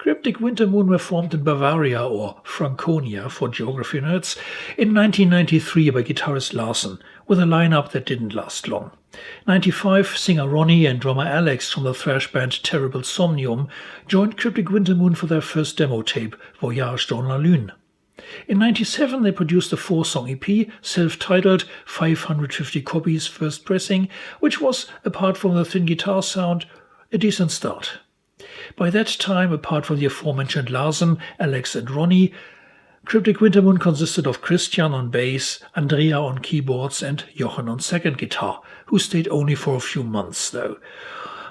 CRYPTIC WINTERMOON were formed in Bavaria, or Franconia for geography nerds, in 1993 by guitarist Larsen, with a lineup that didn't last long. 95, singer Ronnie and drummer Alex from the thrash band Terrible Somnium joined CRYPTIC WINTERMOON for their first demo tape, Voyage dans la Lune. In 97 they produced a 4-song EP, self-titled, 550 copies first pressing, which was, apart from the thin guitar sound, a decent start. By that time, apart from the aforementioned Larsen, Alex and Ronnie, CRYPTIC WINTERMOON consisted of Christian on bass, Andrea on keyboards and Jochen on second guitar, who stayed only for a few months though.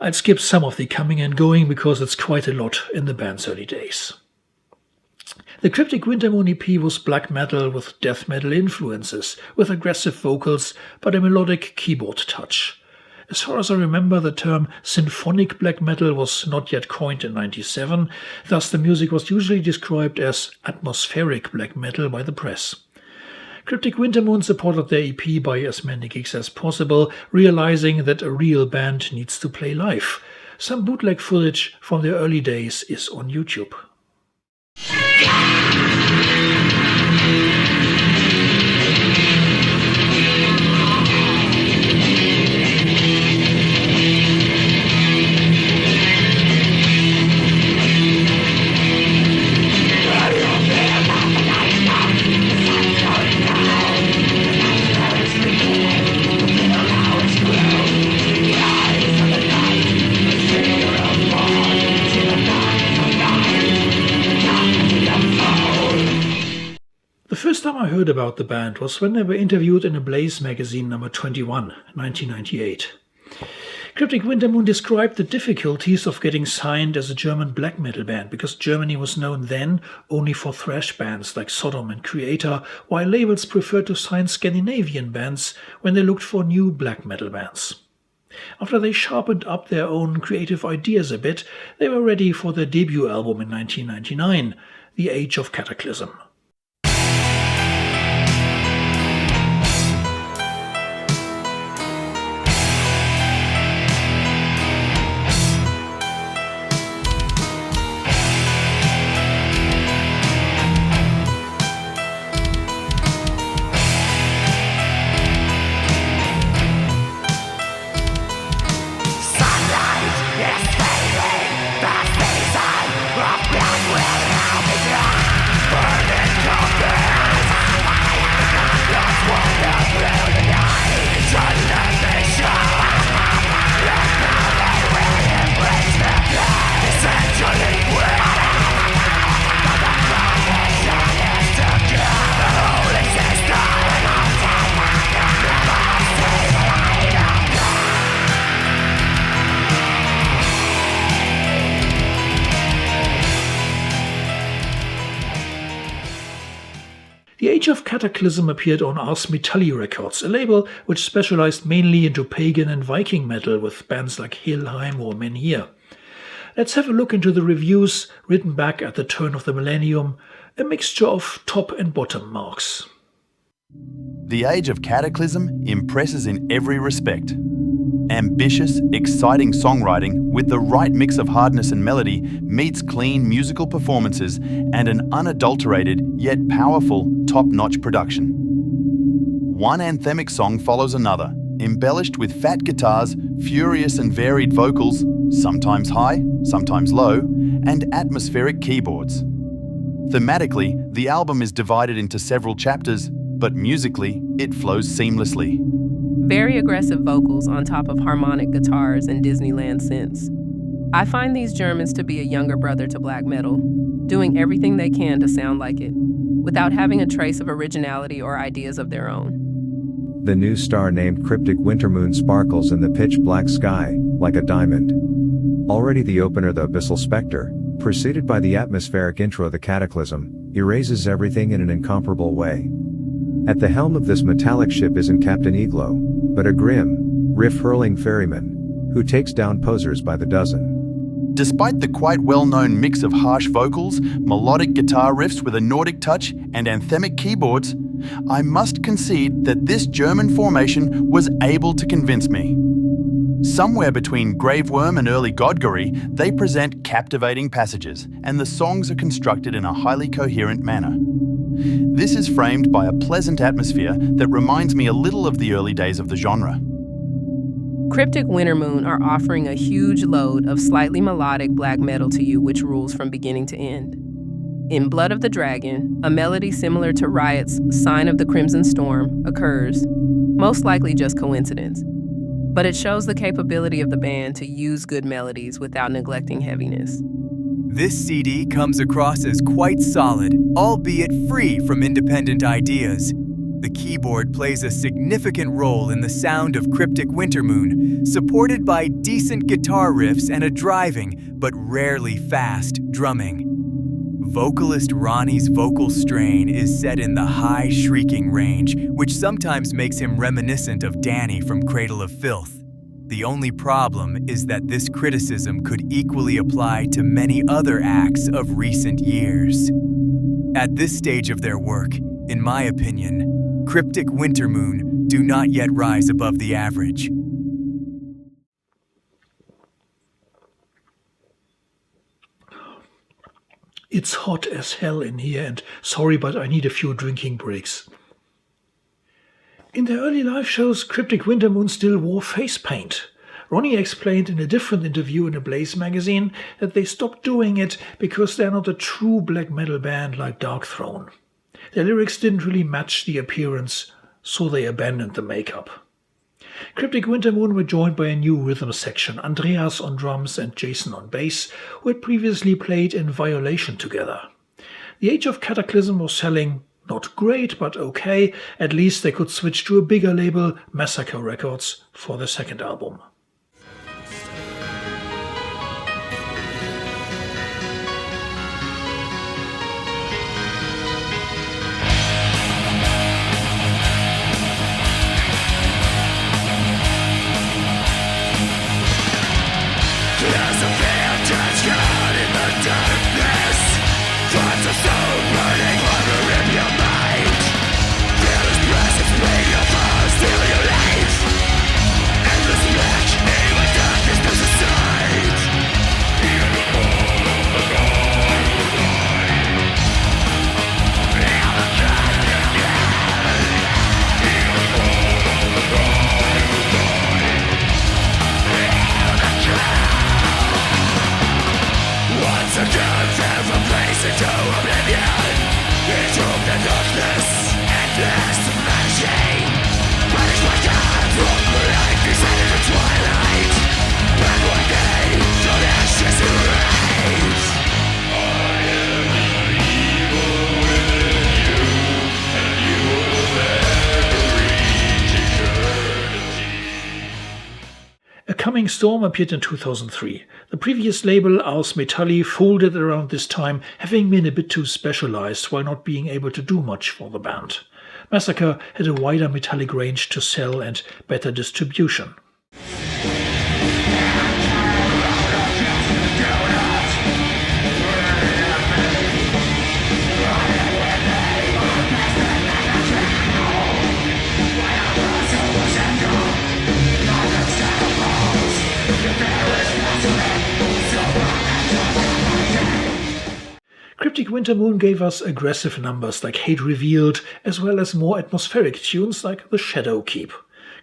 I'll skip some of the coming and going because it's quite a lot in the band's early days. The CRYPTIC WINTERMOON EP was black metal with death metal influences, with aggressive vocals but a melodic keyboard touch. As far as I remember, the term symphonic black metal was not yet coined in 97, thus the music was usually described as atmospheric black metal by the press. CRYPTIC WINTERMOON supported their EP by as many gigs as possible, realizing that a real band needs to play live. Some bootleg footage from their early days is on YouTube. The first time I heard about the band was when they were interviewed in a Blaze magazine number 21, 1998. CRYPTIC WINTERMOON described the difficulties of getting signed as a German black metal band because Germany was known then only for thrash bands like Sodom and Creator, while labels preferred to sign Scandinavian bands when they looked for new black metal bands. After they sharpened up their own creative ideas a bit, they were ready for their debut album in 1999, The Age of Cataclysm. The Age of Cataclysm appeared on Ars Metalli Records, a label which specialized mainly into pagan and Viking metal with bands like Helheim or Menhir. Let's have a look into the reviews written back at the turn of the millennium, a mixture of top and bottom marks. The Age of Cataclysm impresses in every respect. Ambitious, exciting songwriting with the right mix of hardness and melody meets clean musical performances and an unadulterated yet powerful top-notch production. One anthemic song follows another, embellished with fat guitars, furious and varied vocals, sometimes high, sometimes low, and atmospheric keyboards. Thematically, the album is divided into several chapters, but musically, it flows seamlessly. Very aggressive vocals on top of harmonic guitars and Disneyland synths. I find these Germans to be a younger brother to black metal, doing everything they can to sound like it, without having a trace of originality or ideas of their own. The new star named CRYPTIC WINTERMOON sparkles in the pitch-black sky, like a diamond. Already the opener, the Abyssal Spectre, preceded by the atmospheric intro, the Cataclysm, erases everything in an incomparable way. At the helm of this metallic ship isn't Captain Iglo, but a grim, riff-hurling ferryman, who takes down posers by the dozen. Despite the quite well-known mix of harsh vocals, melodic guitar riffs with a Nordic touch, and anthemic keyboards, I must concede that this German formation was able to convince me. Somewhere between Graveworm and early Godgory, they present captivating passages, and the songs are constructed in a highly coherent manner. This is framed by a pleasant atmosphere that reminds me a little of the early days of the genre. CRYPTIC WINTERMOON are offering a huge load of slightly melodic black metal to you, which rules from beginning to end. In Blood of the Dragon, a melody similar to Riot's Sign of the Crimson Storm occurs, most likely just coincidence, but it shows the capability of the band to use good melodies without neglecting heaviness. This CD comes across as quite solid, albeit free from independent ideas. The keyboard plays a significant role in the sound of CRYPTIC WINTERMOON, supported by decent guitar riffs and a driving, but rarely fast, drumming. Vocalist Ronnie's vocal strain is set in the high shrieking range, which sometimes makes him reminiscent of Danny from Cradle of Filth. The only problem is that this criticism could equally apply to many other acts of recent years. At this stage of their work, in my opinion, CRYPTIC WINTERMOON do not yet rise above the average. It's hot as hell in here, and sorry, but I need a few drinking breaks. In their early live shows, CRYPTIC WINTERMOON still wore face paint. Ronnie explained in a different interview in a Blaze magazine that they stopped doing it because they're not a true black metal band like Darkthrone. Their lyrics didn't really match the appearance, so they abandoned the makeup. CRYPTIC WINTERMOON were joined by a new rhythm section, Andreas on drums and Jason on bass, who had previously played in Violation together. The Age of Cataclysm was selling not great, but okay. At least they could switch to a bigger label, Massacre Records, for their second album. Coming Storm appeared in 2003. The previous label, Ars Metalli, folded around this time, having been a bit too specialized while not being able to do much for the band. Massacre had a wider metallic range to sell and better distribution. CRYPTIC WINTERMOON gave us aggressive numbers like Hate Revealed, as well as more atmospheric tunes like The Shadow Keep.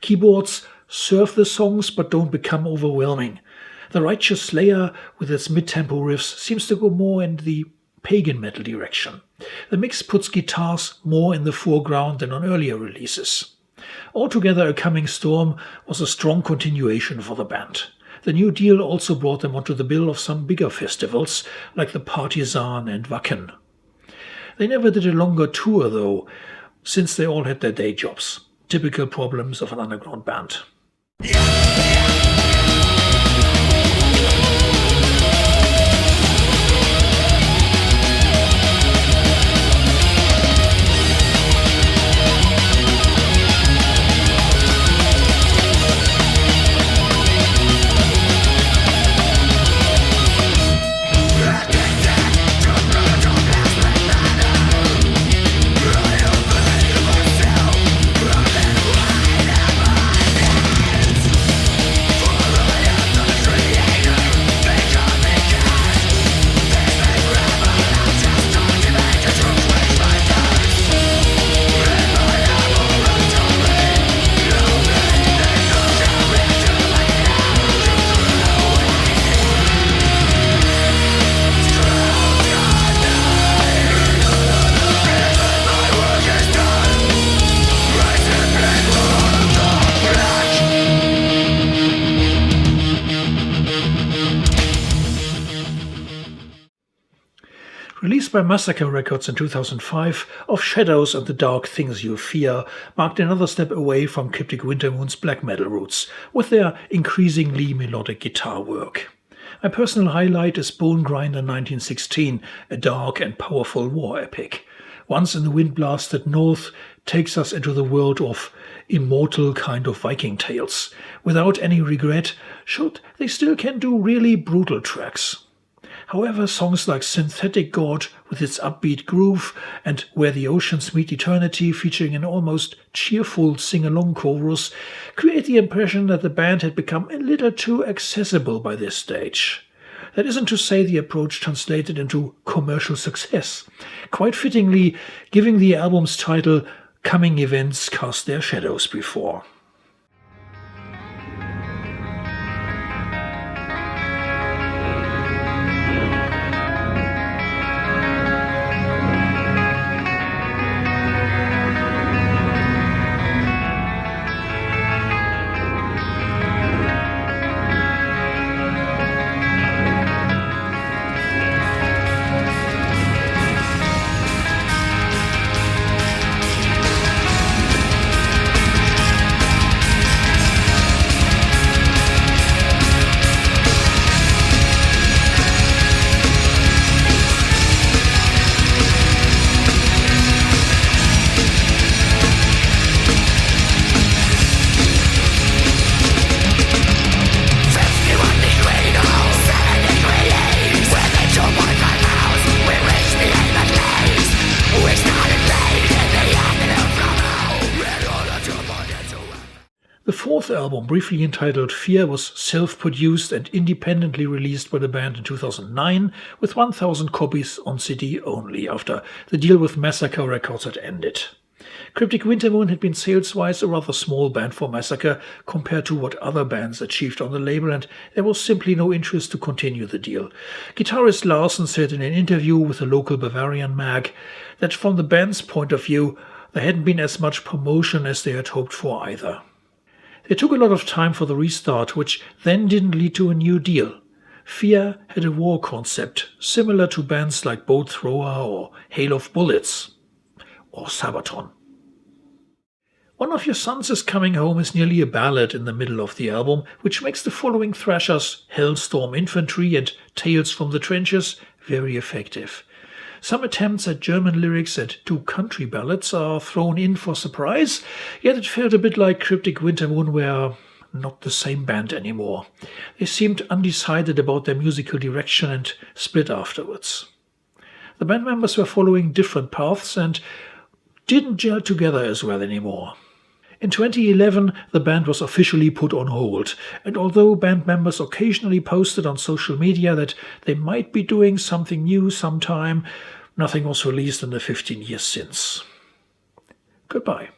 Keyboards serve the songs but don't become overwhelming. The Righteous Slayer, with its mid-tempo riffs, seems to go more in the pagan metal direction. The mix puts guitars more in the foreground than on earlier releases. Altogether, A Coming Storm was a strong continuation for the band. The new deal also brought them onto the bill of some bigger festivals, like the Partisan and Wacken. They never did a longer tour, though, since they all had their day jobs. Typical problems of an underground band. by Massacre Records in 2005, Of Shadows and the Dark Things You Fear marked another step away from Cryptic Wintermoon's black metal roots, with their increasingly melodic guitar work. My personal highlight is Bone Grinder 1916, a dark and powerful war epic. Once in the Wind-Blasted North takes us into the world of immortal kind of Viking tales, without any regret, showed they still can do really brutal tracks. However, songs like Synthetic God with its upbeat groove and Where the Oceans Meet Eternity featuring an almost cheerful sing-along chorus create the impression that the band had become a little too accessible by this stage. That isn't to say the approach translated into commercial success, quite fittingly giving the album's title Coming Events Cast Their Shadows Before. The fourth album, briefly entitled Fear, was self-produced and independently released by the band in 2009, with 1,000 copies on CD only, after the deal with Massacre Records had ended. Cryptic Wintermoon had been sales-wise a rather small band for Massacre compared to what other bands achieved on the label, and there was simply no interest to continue the deal. Guitarist Larson said in an interview with a local Bavarian mag that from the band's point of view, there hadn't been as much promotion as they had hoped for either. It took a lot of time for the restart, which then didn't lead to a new deal. Fear had a war concept, similar to bands like Bolt Thrower or Hail of Bullets, or Sabaton. One of Your Sons Is Coming Home is nearly a ballad in the middle of the album, which makes the following thrashers, Hellstorm Infantry and Tales from the Trenches, very effective. Some attempts at German lyrics and 2 country ballads are thrown in for surprise, yet it felt a bit like Cryptic Wintermoon were not the same band anymore. They seemed undecided about their musical direction and split afterwards. The band members were following different paths and didn't gel together as well anymore. In 2011, the band was officially put on hold, and although band members occasionally posted on social media that they might be doing something new sometime, nothing was released in the 15 years since. Goodbye.